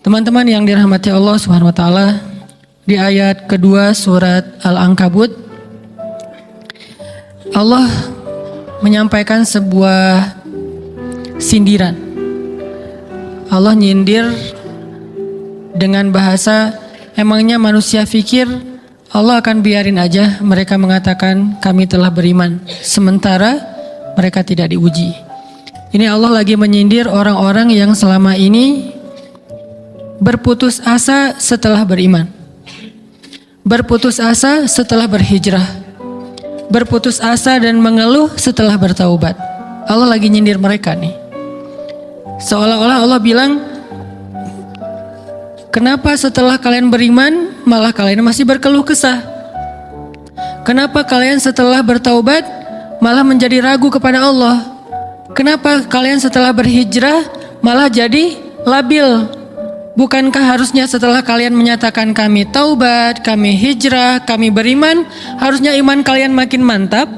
Teman-teman yang dirahmati Allah Subhanahu wa taala, di ayat kedua surat Al-Ankabut Allah menyampaikan sebuah sindiran. Allah nyindir dengan bahasa, emangnya manusia pikir Allah akan biarin aja mereka mengatakan kami telah beriman sementara mereka tidak diuji. Ini Allah lagi menyindir orang-orang yang selama ini berputus asa setelah beriman, berputus asa setelah berhijrah, berputus asa dan mengeluh setelah bertaubat. Allah lagi nyindir mereka nih. Seolah-olah Allah bilang, kenapa setelah kalian beriman malah kalian masih berkeluh kesah? Kenapa kalian setelah bertaubat malah menjadi ragu kepada Allah? Kenapa kalian setelah berhijrah malah jadi labil? Bukankah harusnya setelah kalian menyatakan kami taubat, kami hijrah, kami beriman, harusnya iman kalian makin mantap?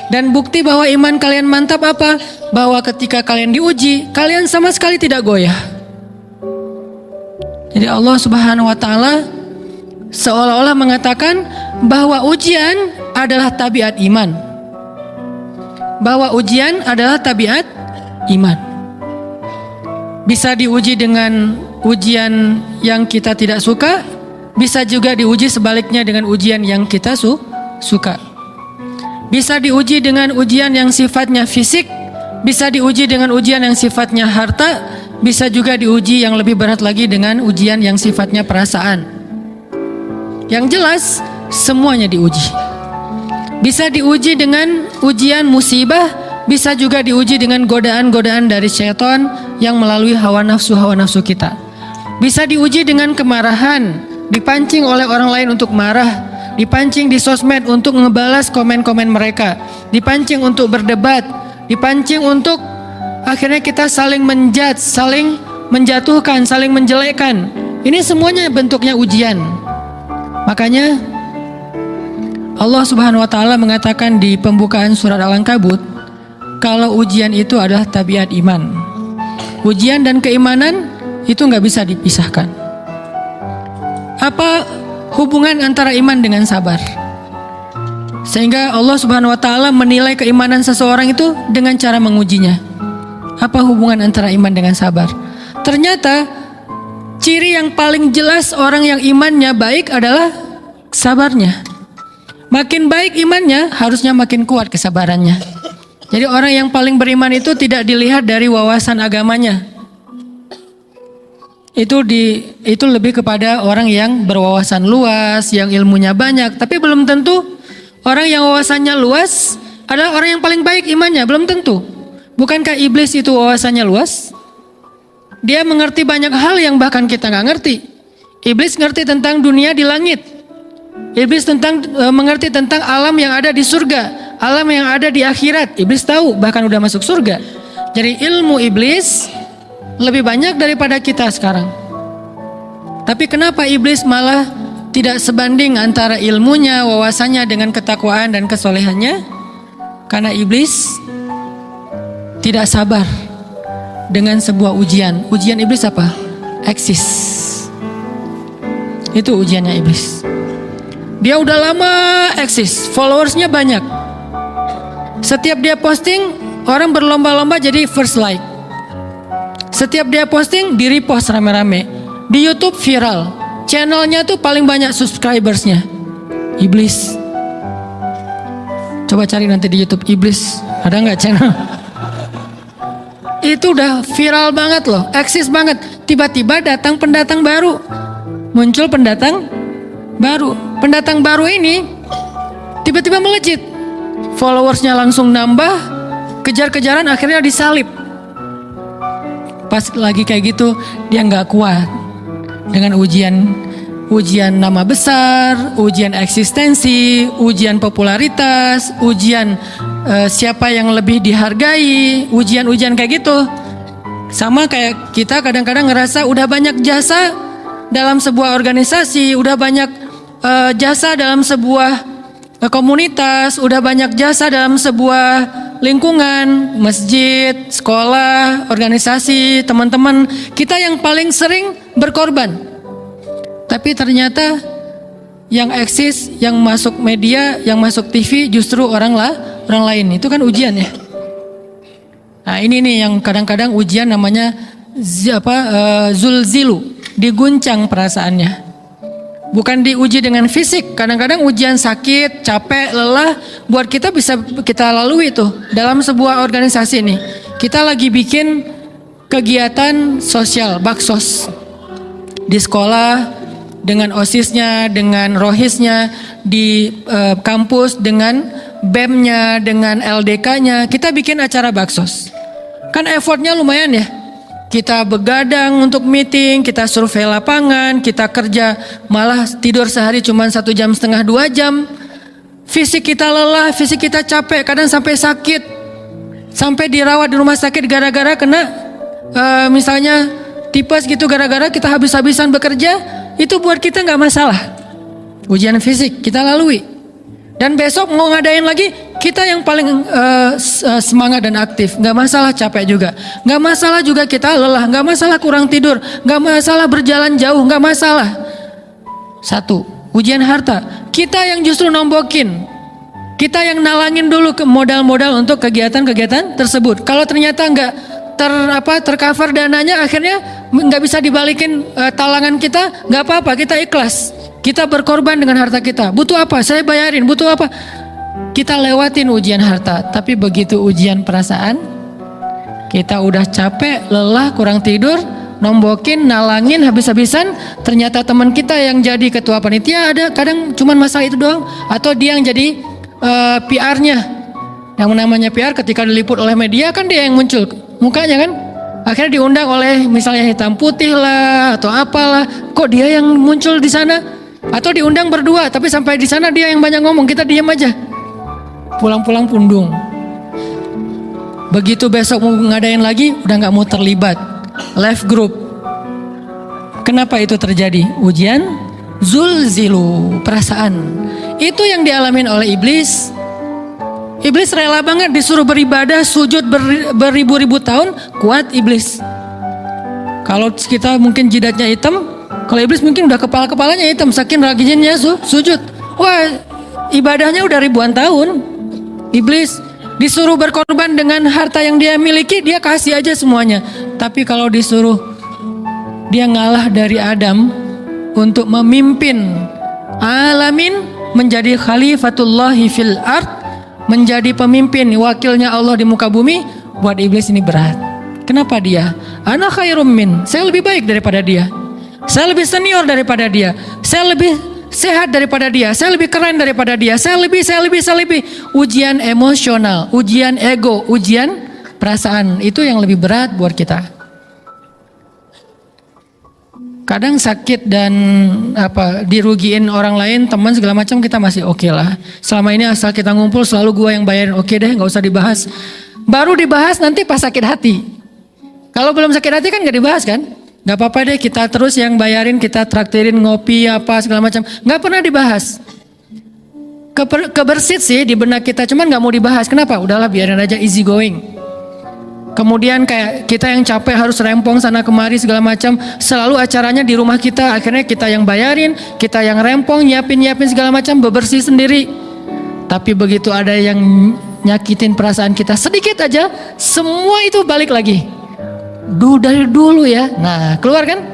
Dan bukti bahwa iman kalian mantap apa? Bahwa ketika kalian diuji, kalian sama sekali tidak goyah. Jadi Allah Subhanahu wa taala seolah-olah mengatakan bahwa ujian adalah tabiat iman. Bahwa ujian adalah tabiat iman. Bisa diuji dengan ujian yang kita tidak suka, bisa juga diuji sebaliknya dengan ujian yang kita suka. Bisa diuji dengan ujian yang sifatnya fisik, bisa diuji dengan ujian yang sifatnya harta, bisa juga diuji yang lebih berat lagi dengan ujian yang sifatnya perasaan. Yang jelas, semuanya diuji. Bisa diuji dengan ujian musibah, bisa juga diuji dengan godaan-godaan dari syaitan yang melalui hawa nafsu kita. Bisa diuji dengan kemarahan, dipancing oleh orang lain untuk marah, dipancing di sosmed untuk ngebalas komen-komen mereka, dipancing untuk berdebat, dipancing untuk akhirnya kita saling menjudge, saling menjatuhkan, saling menjelekkan. Ini semuanya bentuknya ujian. Makanya Allah Subhanahu wa taala mengatakan di pembukaan surat Al-Ankabut, kalau ujian itu adalah tabiat iman. Ujian dan keimanan itu nggak bisa dipisahkan. Apa hubungan antara iman dengan sabar? Sehingga Allah Subhanahu wa taala menilai keimanan seseorang itu dengan cara mengujinya. Apa hubungan antara iman dengan sabar? Ternyata ciri yang paling jelas orang yang imannya baik adalah sabarnya. Makin baik imannya, harusnya makin kuat kesabarannya. Jadi orang yang paling beriman itu tidak dilihat dari wawasan agamanya. Itu lebih kepada orang yang berwawasan luas, yang ilmunya banyak. Tapi belum tentu orang yang wawasannya luas adalah orang yang paling baik imannya, belum tentu. Bukankah iblis itu wawasannya luas? Dia mengerti banyak hal yang bahkan kita nggak ngerti. Iblis ngerti tentang dunia di langit. Iblis mengerti tentang alam yang ada di surga, alam yang ada di akhirat. Iblis tahu, bahkan udah masuk surga. Jadi ilmu iblis lebih banyak daripada kita sekarang. Tapi kenapa iblis malah tidak sebanding antara ilmunya, wawasannya dengan ketakwaan dan kesolehannya? Karena iblis tidak sabar dengan sebuah ujian. Ujian iblis apa? Eksis. Itu ujiannya iblis. Dia udah lama eksis, followersnya banyak. Setiap dia posting, orang berlomba-lomba jadi first like. Setiap dia posting, di repost rame-rame. Di YouTube viral. Channelnya tuh paling banyak subscribersnya. Iblis. Coba cari nanti di YouTube iblis. Ada nggak channel? Itu udah viral banget loh, eksis banget. Tiba-tiba datang pendatang baru. Muncul pendatang baru. Pendatang baru ini tiba-tiba melejit. Followersnya langsung nambah. Kejar-kejaran akhirnya disalib. Pas lagi kayak gitu dia nggak kuat dengan ujian nama besar, ujian eksistensi, ujian popularitas, ujian siapa yang lebih dihargai, ujian-ujian kayak gitu. Sama kayak kita kadang-kadang ngerasa udah banyak jasa dalam sebuah organisasi, udah banyak jasa dalam sebuah komunitas, udah banyak jasa dalam sebuah Lingkungan, masjid, sekolah, organisasi, teman-teman kita yang paling sering berkorban. Tapi ternyata yang eksis, yang masuk media, yang masuk TV justru orang lain. Itu kan ujian ya. Nah ini nih yang kadang-kadang ujian namanya zulzilu, diguncang perasaannya. Bukan diuji dengan fisik, kadang-kadang ujian sakit, capek, lelah buat kita bisa kita lalui tuh dalam sebuah organisasi nih. Kita lagi bikin kegiatan sosial, baksos di sekolah dengan OSIS-nya, dengan rohisnya, di kampus dengan BEM-nya, dengan LDK-nya. Kita bikin acara baksos. Kan effortnya lumayan ya. Kita begadang untuk meeting, kita survei lapangan, kita kerja malah tidur sehari cuma 1,5 jam, 2 jam. Fisik kita lelah, fisik kita capek, kadang sampai sakit. Sampai dirawat di rumah sakit gara-gara kena misalnya tipes gitu, gara-gara kita habis-habisan bekerja. Itu buat kita gak masalah. Ujian fisik kita lalui. Dan besok mau ngadain lagi, kita yang paling semangat dan aktif. Gak masalah capek juga. Gak masalah juga kita lelah. Gak masalah kurang tidur. Gak masalah berjalan jauh. Gak masalah. Satu, ujian harta. Kita yang justru nombokin. Kita yang nalangin dulu ke modal-modal untuk kegiatan-kegiatan tersebut. Kalau ternyata gak tercover dananya, akhirnya gak bisa dibalikin talangan kita. Gak apa-apa, kita ikhlas. Kita berkorban dengan harta kita. Butuh apa? Saya bayarin. Butuh apa? Kita lewatin ujian harta. Tapi begitu ujian perasaan, kita udah capek, lelah, kurang tidur, nombokin, nalangin habis-habisan. Ternyata teman kita yang jadi ketua panitia ada kadang cuman masalah itu doang. Atau dia yang jadi PR-nya. Yang namanya PR ketika diliput oleh media kan dia yang muncul mukanya kan. Akhirnya diundang oleh misalnya hitam putih lah atau apalah. Kok dia yang muncul di sana? Atau diundang berdua, tapi sampai di sana dia yang banyak ngomong, kita diam aja. Pulang-pulang pundung. Begitu besok mau ngadain lagi, udah nggak mau terlibat. Left group. Kenapa itu terjadi? Ujian zulzilu, perasaan. Itu yang dialamin oleh iblis. Iblis rela banget disuruh beribadah, sujud beribu-ribu tahun, kuat iblis. Kalau kita mungkin jidatnya hitam, kalau iblis mungkin udah kepala-kepalanya hitam, saking rajinnya sujud. Wah, ibadahnya udah ribuan tahun. Iblis disuruh berkorban dengan harta yang dia miliki, dia kasih aja semuanya. Tapi kalau disuruh dia ngalah dari Adam untuk memimpin alamin, menjadi khalifatullahi fil ard, menjadi pemimpin, wakilnya Allah di muka bumi, buat iblis ini berat. Kenapa dia? Ana khairum min, saya lebih baik daripada dia. Saya lebih senior daripada dia. Saya lebih sehat daripada dia. Saya lebih keren daripada dia. Saya lebih. Ujian emosional, ujian ego, ujian perasaan. Itu yang lebih berat buat kita. Kadang sakit dan dirugiin orang lain, teman segala macam kita masih oke lah. Selama ini asal kita ngumpul selalu gua yang bayarin. Oke deh, gak usah dibahas. Baru dibahas nanti pas sakit hati. Kalau belum sakit hati kan gak dibahas kan? Gak apa-apa deh, kita terus yang bayarin, kita traktirin ngopi apa segala macam. Gak pernah dibahas. Kebersit sih di benak kita, cuman gak mau dibahas. Kenapa? Udahlah biarin aja, easy going. Kemudian kayak kita yang capek harus rempong sana kemari segala macam. Selalu acaranya di rumah kita, akhirnya kita yang bayarin, kita yang rempong, nyiapin segala macam, bebersih sendiri. Tapi begitu ada yang nyakitin perasaan kita sedikit aja, semua itu balik lagi. Dari dulu ya. Nah, keluar kan?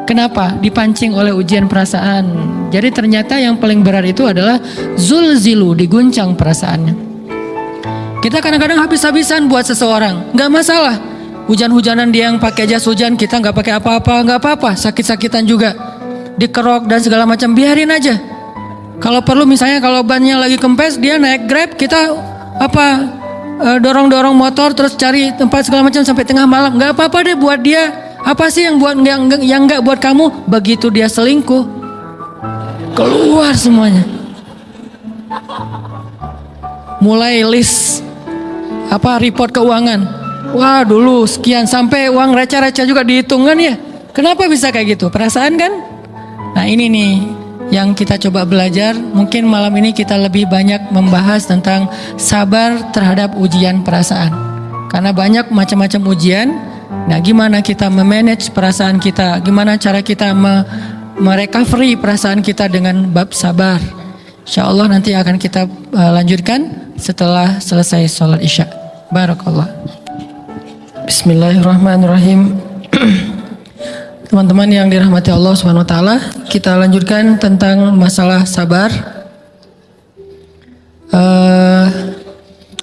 Kenapa? Dipancing oleh ujian perasaan. Jadi ternyata yang paling berat itu adalah zulzilu, diguncang perasaannya. Kita kadang-kadang habis-habisan buat seseorang, nggak masalah. Hujan-hujanan dia yang pakai jas hujan, kita nggak pakai apa-apa, nggak apa-apa. Sakit-sakitan juga, dikerok dan segala macam, biarin aja. Kalau perlu misalnya kalau bannya lagi kempes, dia naik Grab, kita dorong-dorong motor terus cari tempat segala macam sampai tengah malam. Nggak apa-apa deh buat dia. Apa sih yang nggak buat kamu? Begitu dia selingkuh, keluar semuanya. Mulai list report keuangan. Wah dulu sekian, sampai uang receh-receh juga dihitung kan ya. Kenapa bisa kayak gitu? Perasaan kan? Nah ini nih yang kita coba belajar. Mungkin malam ini kita lebih banyak membahas tentang sabar terhadap ujian perasaan. Karena banyak macam-macam ujian. Nah, gimana kita memanage perasaan kita? Gimana cara kita merecovery perasaan kita dengan bab sabar? Insya Allah nanti akan kita lanjutkan setelah selesai sholat isya. Barakallah. Bismillahirrahmanirrahim. Teman-teman yang dirahmati Allah Subhanahu wa taala, kita lanjutkan tentang masalah sabar.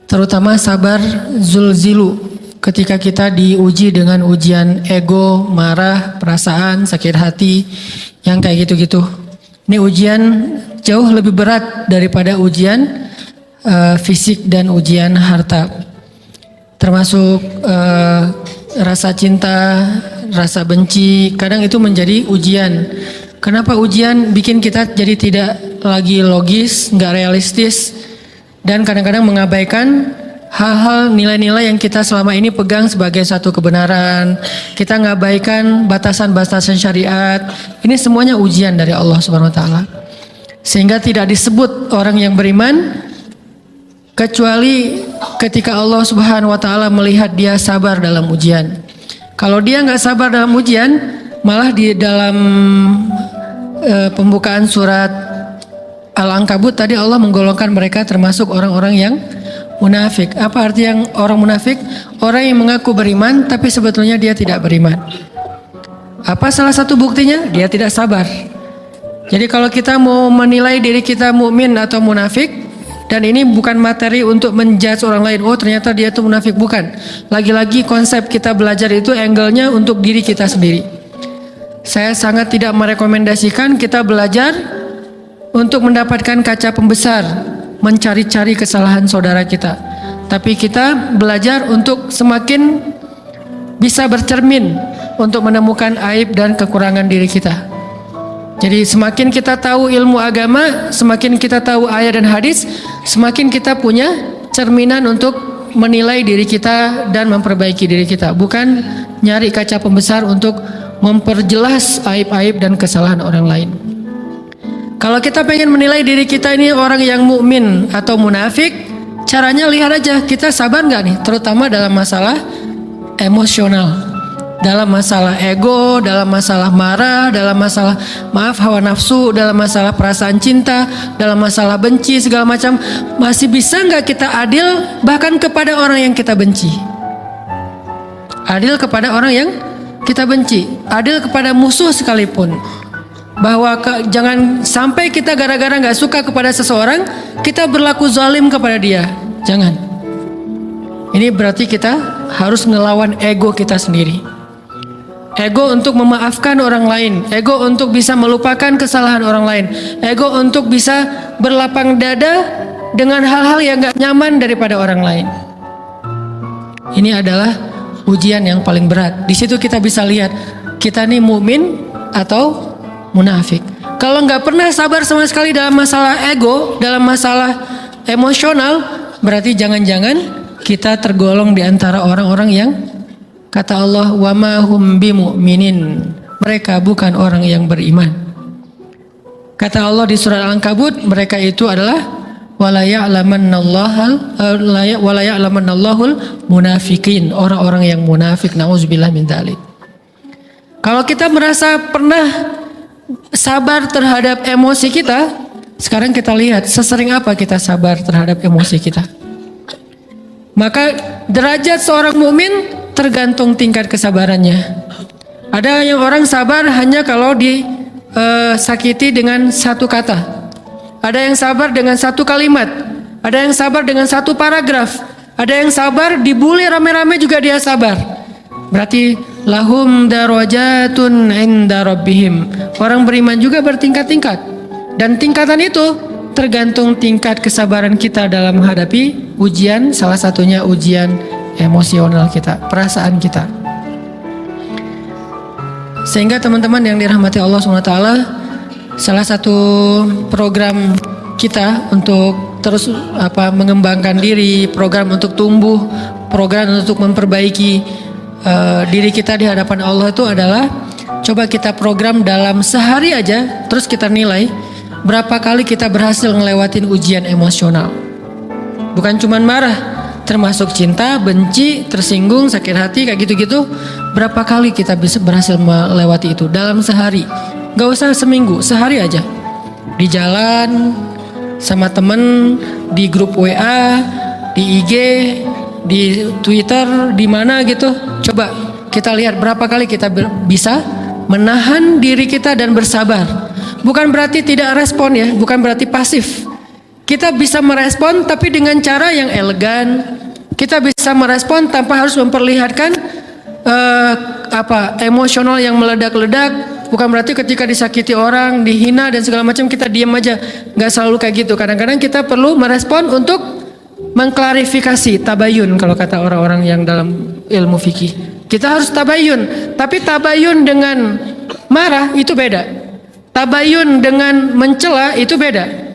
Terutama sabar zulzilu, ketika kita diuji dengan ujian ego, marah, perasaan, sakit hati, yang kayak gitu-gitu. Ini ujian jauh lebih berat daripada ujian fisik dan ujian harta. Termasuk rasa cinta, rasa benci, kadang itu menjadi ujian. Kenapa ujian bikin kita jadi tidak lagi logis, nggak realistis, dan kadang-kadang mengabaikan hal-hal nilai-nilai yang kita selama ini pegang sebagai satu kebenaran. Kita ngabaikan batasan-batasan syariat. Ini semuanya ujian dari Allah Subhanahu wa taala. Sehingga tidak disebut orang yang beriman kecuali ketika Allah Subhanahu wa taala melihat dia sabar dalam ujian. Kalau dia nggak sabar dalam ujian, malah di dalam pembukaan surat Al-Ankabut tadi Allah menggolongkan mereka termasuk orang-orang yang munafik. Apa arti yang orang munafik? Orang yang mengaku beriman tapi sebetulnya dia tidak beriman. Apa salah satu buktinya? Dia tidak sabar. Jadi kalau kita mau menilai diri kita mukmin atau munafik, dan ini bukan materi untuk menjudge orang lain. Oh ternyata dia itu munafik, bukan. Lagi-lagi konsep kita belajar itu angle-nya untuk diri kita sendiri. Saya sangat tidak merekomendasikan kita belajar untuk mendapatkan kaca pembesar, mencari-cari kesalahan saudara kita. Tapi kita belajar untuk semakin bisa bercermin untuk menemukan aib dan kekurangan diri kita. Jadi semakin kita tahu ilmu agama, semakin kita tahu ayat dan hadis, semakin kita punya cerminan untuk menilai diri kita dan memperbaiki diri kita. Bukan nyari kaca pembesar untuk memperjelas aib-aib dan kesalahan orang lain. Kalau kita pengen menilai diri kita ini orang yang mukmin atau munafik, caranya lihat aja kita sabar nggak nih, terutama dalam masalah emosional. Dalam masalah ego, dalam masalah marah, dalam masalah hawa nafsu, dalam masalah perasaan cinta, dalam masalah benci, segala macam. Masih bisa nggak kita adil bahkan kepada orang yang kita benci? Adil kepada orang yang kita benci, adil kepada musuh sekalipun. Bahwa jangan sampai kita gara-gara nggak suka kepada seseorang, kita berlaku zalim kepada dia. Jangan. Ini berarti kita harus ngelawan ego kita sendiri. Ego untuk memaafkan orang lain, ego untuk bisa melupakan kesalahan orang lain, ego untuk bisa berlapang dada dengan hal-hal yang gak nyaman daripada orang lain. Ini adalah ujian yang paling berat. Di situ kita bisa lihat kita nih mukmin atau munafik. Kalau nggak pernah sabar sama sekali dalam masalah ego, dalam masalah emosional, berarti jangan-jangan kita tergolong di antara orang-orang yang kata Allah, wa ma hum bimu'minin. Mereka bukan orang yang beriman. Kata Allah di surat Al-Ankabut, mereka itu adalah wala ya'lamannallahul munafiqin, orang-orang yang munafik. Nauzubillah min dzalik. Kalau kita merasa pernah sabar terhadap emosi kita, sekarang kita lihat sesering apa kita sabar terhadap emosi kita. Maka derajat seorang mukmin tergantung tingkat kesabarannya. Ada yang orang sabar hanya kalau disakiti dengan satu kata. Ada yang sabar dengan satu kalimat. Ada yang sabar dengan satu paragraf. Ada yang sabar dibully rame-rame juga dia sabar. Berarti lahum darajatun inda rabbihim. Orang beriman juga bertingkat-tingkat. Dan tingkatan itu tergantung tingkat kesabaran kita dalam menghadapi ujian, salah satunya ujian emosional kita, perasaan kita. Sehingga teman-teman yang dirahmati Allah SWT, salah satu program kita untuk terus mengembangkan diri, program untuk tumbuh, program untuk memperbaiki diri kita di hadapan Allah itu adalah coba kita program dalam sehari aja, terus kita nilai berapa kali kita berhasil ngelewatin ujian emosional. Bukan cuman marah, termasuk cinta, benci, tersinggung, sakit hati, kayak gitu-gitu. Berapa kali kita bisa berhasil melewati itu dalam sehari? Gak usah seminggu, sehari aja. Di jalan, sama temen, di grup WA, di IG, di Twitter, di mana gitu. Coba kita lihat berapa kali kita bisa menahan diri kita dan bersabar. Bukan berarti tidak respon ya, bukan berarti pasif. Kita bisa merespon tapi dengan cara yang elegan. Kita bisa merespon tanpa harus memperlihatkan emosional yang meledak-ledak. Bukan berarti ketika disakiti orang, dihina dan segala macam kita diam aja. Gak selalu kayak gitu. Kadang-kadang kita perlu merespon untuk mengklarifikasi, tabayun kalau kata orang-orang yang dalam ilmu fikih. Kita harus tabayun. Tapi tabayun dengan marah itu beda. Tabayun dengan mencela itu beda.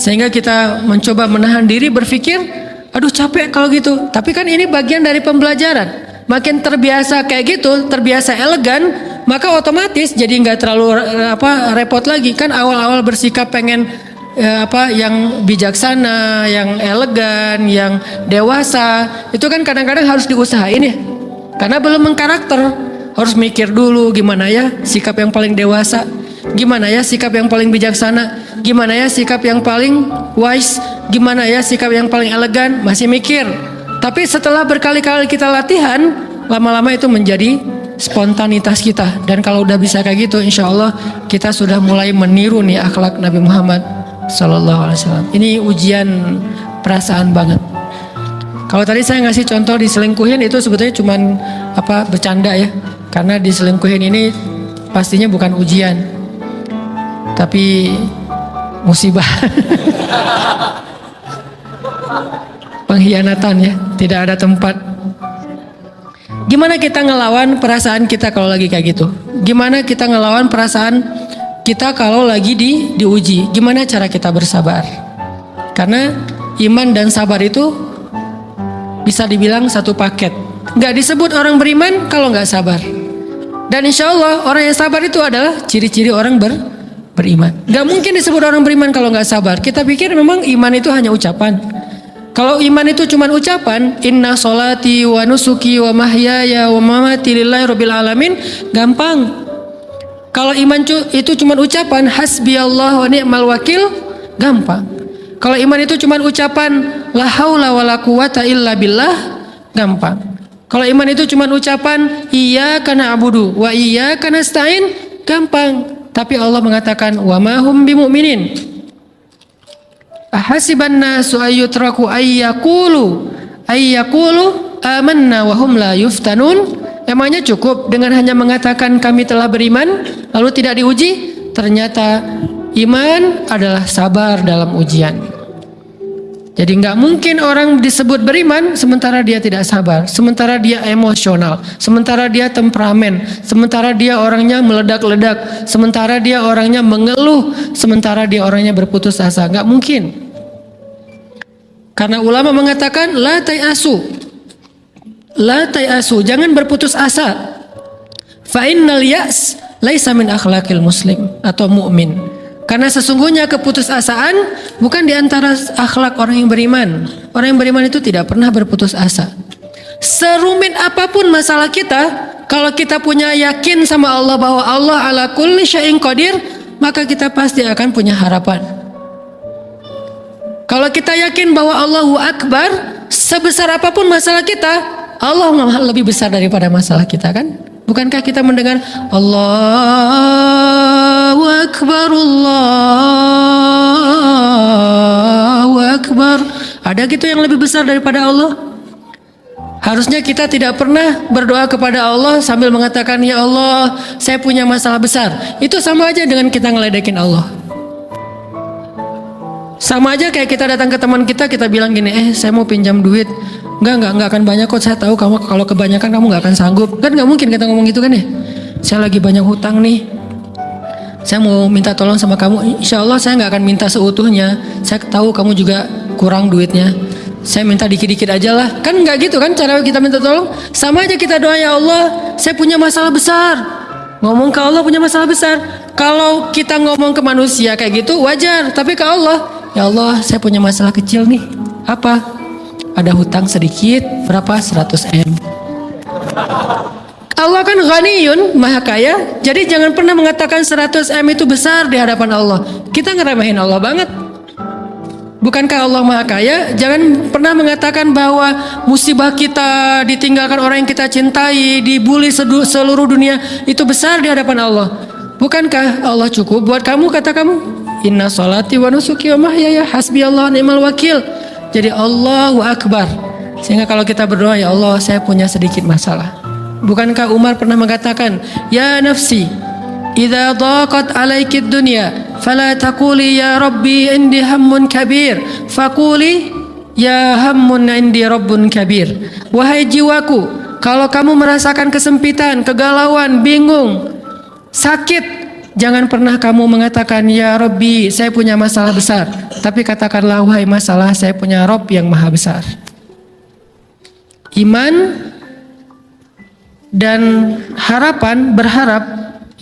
Sehingga kita mencoba menahan diri berpikir, aduh capek kalau gitu. Tapi kan ini bagian dari pembelajaran. Makin terbiasa kayak gitu, terbiasa elegan, maka otomatis jadi nggak terlalu repot lagi. Kan awal-awal bersikap pengen yang bijaksana, yang elegan, yang dewasa, itu kan kadang-kadang harus diusahain ya. Karena belum mengkarakter. Harus mikir dulu gimana ya sikap yang paling dewasa, gimana ya sikap yang paling bijaksana, gimana ya sikap yang paling wise, gimana ya sikap yang paling elegan, masih mikir. Tapi setelah berkali-kali kita latihan, lama-lama itu menjadi spontanitas kita. Dan kalau udah bisa kayak gitu, insya Allah kita sudah mulai meniru nih akhlak Nabi Muhammad SAW. Ini ujian perasaan banget. Kalau tadi saya ngasih contoh diselingkuhin itu sebetulnya cuman bercanda ya. Karena diselingkuhin ini pastinya bukan ujian, tapi musibah. Pengkhianatan ya, tidak ada tempat. Gimana kita ngelawan perasaan kita kalau lagi kayak gitu? Gimana kita ngelawan perasaan kita kalau lagi diuji? Gimana cara kita bersabar? Karena iman dan sabar itu bisa dibilang satu paket. Gak disebut orang beriman kalau gak sabar. Dan insya Allah orang yang sabar itu adalah ciri-ciri orang beriman. Gak mungkin disebut orang beriman kalau gak sabar. Kita pikir memang iman itu hanya ucapan. Kalau iman itu cuma ucapan, inna sholati wa nusuki wa mahyaya wa mamati lillahi rabbil alamin, gampang. Kalau iman itu cuma ucapan, hasbiyallah wa ni'mal wakil, gampang. Kalau iman itu cuma ucapan, la haula wa la quwata illa billah, gampang. Kalau iman itu cuma ucapan, iyyaka na'budu wa iyyaka nasta'in, gampang. Tapi Allah mengatakan, wa ma hum bimu'minin. Ahasiban nasu ayyutraku ayyakulu amanna wa hum la yuftanun. Emangnya cukup dengan hanya mengatakan kami telah beriman lalu tidak diuji? Ternyata iman adalah sabar dalam ujian. Jadi nggak mungkin orang disebut beriman sementara dia tidak sabar, sementara dia emosional, sementara dia temperamen, sementara dia orangnya meledak-ledak, sementara dia orangnya mengeluh, sementara dia orangnya berputus asa. Nggak mungkin. Karena ulama mengatakan la tayasu, jangan berputus asa. Fa innal ya's laisa min akhlaqil muslim atau mu'min. Karena sesungguhnya keputusasaan bukan di antara akhlak orang yang beriman. Orang yang beriman itu tidak pernah berputus asa. Serumit apapun masalah kita, kalau kita punya yakin sama Allah bahwa Allah ala kulli syai'in qadir, maka kita pasti akan punya harapan. Kalau kita yakin bahwa Allahu Akbar, sebesar apapun masalah kita, Allah lebih besar daripada masalah kita, kan? Bukankah kita mendengar Allahu Akbar, Allahu Akbar? Ada gitu yang lebih besar daripada Allah? Harusnya kita tidak pernah berdoa kepada Allah sambil mengatakan, ya Allah, saya punya masalah besar. Itu sama aja dengan kita ngeledekin Allah. Sama aja kayak kita datang ke teman kita bilang gini, saya mau pinjam duit. Enggak akan banyak kok, saya tahu kamu kalau kebanyakan kamu nggak akan sanggup. Kan nggak mungkin kita ngomong gitu kan ya. Saya lagi banyak hutang nih, saya mau minta tolong sama kamu. Insya Allah saya nggak akan minta seutuhnya. Saya tahu kamu juga kurang duitnya, saya minta dikit-dikit aja lah. Kan nggak gitu kan cara kita minta tolong. Sama aja kita doa, ya Allah, saya punya masalah besar. Ngomong ke Allah punya masalah besar. Kalau kita ngomong ke manusia kayak gitu wajar, tapi ke Allah, ya Allah saya punya masalah kecil nih. Apa? Ada hutang sedikit, berapa? 100 M. Allah kan ghaniyun, maha kaya. Jadi jangan pernah mengatakan 100 M itu besar di hadapan Allah. Kita ngeremehin Allah banget. Bukankah Allah maha kaya? Jangan pernah mengatakan bahwa musibah kita, ditinggalkan orang yang kita cintai, dibully seluruh dunia, itu besar di hadapan Allah. Bukankah Allah cukup buat kamu, kata kamu? Inna sholati wa nusuki wa mahyaya hasbiyallahu ni'mal wakil. Jadi Allahu Akbar. Sehingga kalau kita berdoa, ya Allah saya punya sedikit masalah. Bukankah Umar pernah mengatakan, ya nafsi, idza daqat alaikid dunya, fala taquli ya rabbi indi hammun kabir, faquli ya hammun indi rabbun kabir. Wahai jiwaku, kalau kamu merasakan kesempitan, kegalauan, bingung, sakit, jangan pernah kamu mengatakan ya Rabbi saya punya masalah besar, tapi katakanlah wahai masalah saya punya Rabb yang maha besar. Iman dan harapan, berharap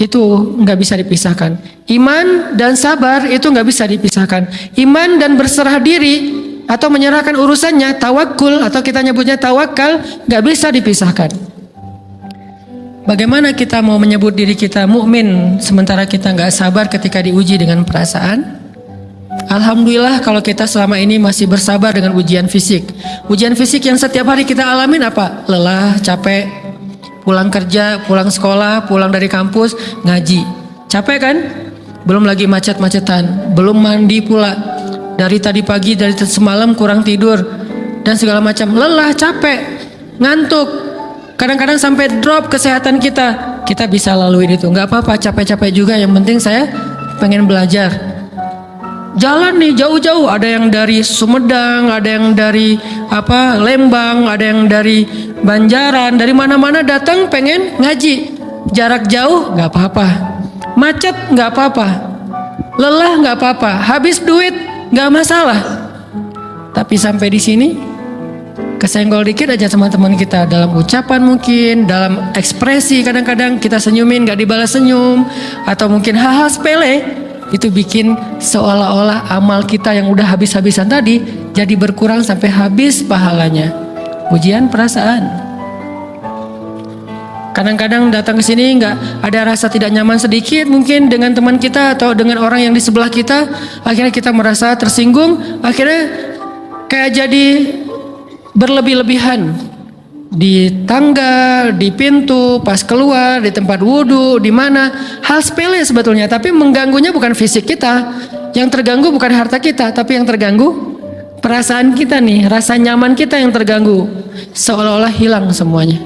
itu nggak bisa dipisahkan. Iman dan sabar itu nggak bisa dipisahkan. Iman dan berserah diri atau menyerahkan urusannya, tawakul atau kita nyebutnya tawakal, nggak bisa dipisahkan. Bagaimana kita mau menyebut diri kita mukmin sementara kita nggak sabar ketika diuji dengan perasaan? Alhamdulillah kalau kita selama ini masih bersabar dengan ujian fisik. Ujian fisik yang setiap hari kita alamin apa? Lelah, capek, pulang kerja, pulang sekolah, pulang dari kampus, ngaji. Capek kan? Belum lagi macet-macetan, belum mandi pula. Dari tadi pagi, dari semalam kurang tidur dan segala macam. Lelah, capek, ngantuk. Kadang-kadang sampai drop kesehatan kita. Kita bisa laluin itu. Nggak apa-apa, capek-capek juga. Yang penting saya pengen belajar. Jalan nih jauh-jauh, ada yang dari Sumedang, ada yang dari Lembang, ada yang dari Banjaran, dari mana-mana datang pengen ngaji. Jarak jauh nggak apa-apa, macet nggak apa-apa, lelah nggak apa-apa, habis duit nggak masalah. Tapi sampai di sini kesenggol dikit aja sama teman kita, dalam ucapan mungkin, dalam ekspresi, kadang-kadang kita senyumin nggak dibalas senyum, atau mungkin hal-hal sepele. Itu bikin seolah-olah amal kita yang udah habis-habisan tadi jadi berkurang sampai habis pahalanya. Ujian perasaan. Kadang-kadang datang ke sini nggak ada rasa tidak nyaman sedikit mungkin dengan teman kita atau dengan orang yang di sebelah kita, akhirnya kita merasa tersinggung, akhirnya kayak jadi berlebih-lebihan. Di tangga, di pintu, pas keluar, di tempat wudhu, di mana, hal sepele sebetulnya, tapi mengganggunya bukan fisik kita, yang terganggu bukan harta kita, tapi yang terganggu perasaan kita nih, rasa nyaman kita yang terganggu, seolah-olah hilang semuanya.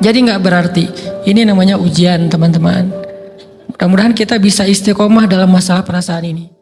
Jadi nggak berarti, ini namanya ujian teman-teman. Mudah-mudahan kita bisa istiqomah dalam masalah perasaan ini.